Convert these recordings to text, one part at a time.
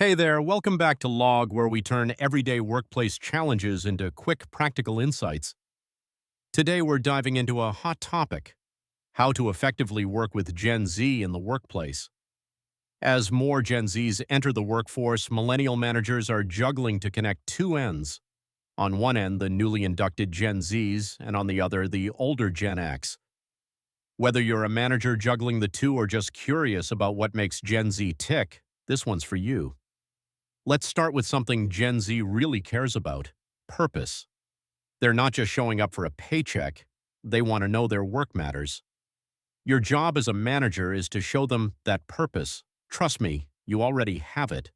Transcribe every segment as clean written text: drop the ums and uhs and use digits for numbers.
Hey there, welcome back to Log, where we turn everyday workplace challenges into quick, practical insights. Today we're diving into a hot topic: how to effectively work with Gen Z in the workplace. As more Gen Zs enter the workforce, millennial managers are juggling to connect two ends. On one end, the newly inducted Gen Zs, and on the other, the older Gen X. Whether you're a manager juggling the two or just curious about what makes Gen Z tick, this one's for you. Let's start with something Gen Z really cares about: purpose. They're not just showing up for a paycheck, they want to know their work matters. Your job as a manager is to show them that purpose. Trust me, you already have it.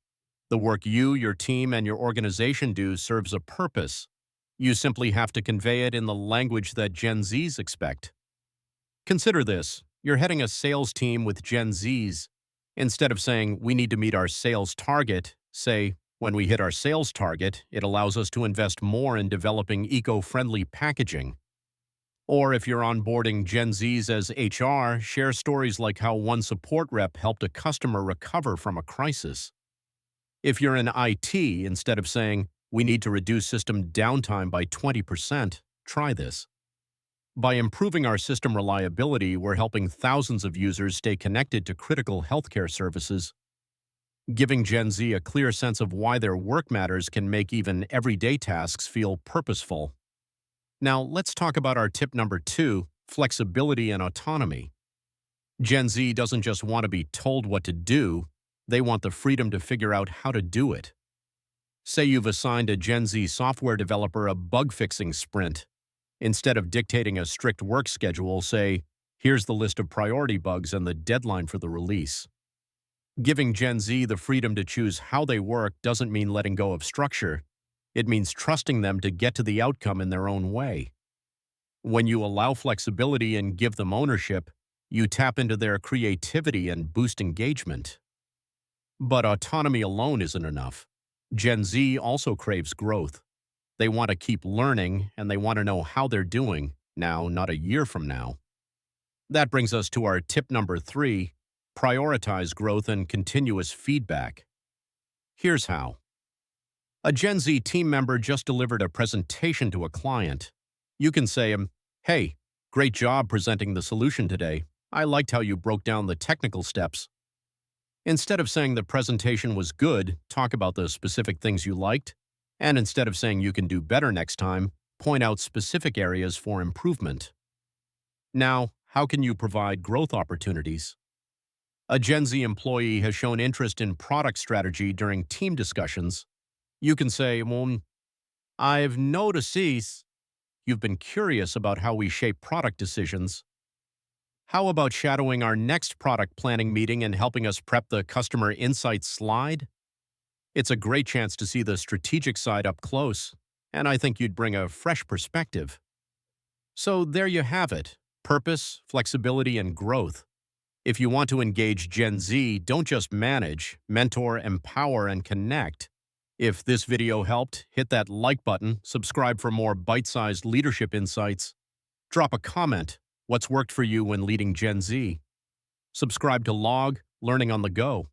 The work you, your team, and your organization do serves a purpose. You simply have to convey it in the language that Gen Zs expect. Consider this: you're heading a sales team with Gen Zs. Instead of saying, "We need to meet our sales target," say, "When we hit our sales target, it allows us to invest more in developing eco-friendly packaging." Or if you're onboarding Gen Zs as HR, share stories like how one support rep helped a customer recover from a crisis. If you're in IT, instead of saying, "We need to reduce system downtime by 20%, try this: "By improving our system reliability, we're helping thousands of users stay connected to critical healthcare services." Giving Gen Z a clear sense of why their work matters can make even everyday tasks feel purposeful. Now, let's talk about our tip number 2: flexibility and autonomy. Gen Z doesn't just want to be told what to do, they want the freedom to figure out how to do it. Say you've assigned a Gen Z software developer a bug-fixing sprint. Instead of dictating a strict work schedule, say, "Here's the list of priority bugs and the deadline for the release." Giving Gen Z the freedom to choose how they work doesn't mean letting go of structure. It means trusting them to get to the outcome in their own way. When you allow flexibility and give them ownership, you tap into their creativity and boost engagement. But autonomy alone isn't enough. Gen Z also craves growth. They want to keep learning, and they want to know how they're doing now, not a year from now. That brings us to our tip number 3: prioritize growth and continuous feedback. Here's how. A Gen Z team member just delivered a presentation to a client. You can say, "Hey, great job presenting the solution today. I liked how you broke down the technical steps." Instead of saying the presentation was good, talk about the specific things you liked. And instead of saying you can do better next time, point out specific areas for improvement. Now, how can you provide growth opportunities? A Gen Z employee has shown interest in product strategy during team discussions. You can say, "I've noticed you've been curious about how we shape product decisions. How about shadowing our next product planning meeting and helping us prep the customer insights slide?" It's a great chance to see the strategic side up close, and I think you'd bring a fresh perspective. So there you have it: purpose, flexibility, and growth. If you want to engage Gen Z, don't just manage, mentor, empower, and connect. If this video helped, hit that like button, subscribe for more bite-sized leadership insights. Drop a comment: what's worked for you when leading Gen Z? Subscribe to Log, Learning on the Go.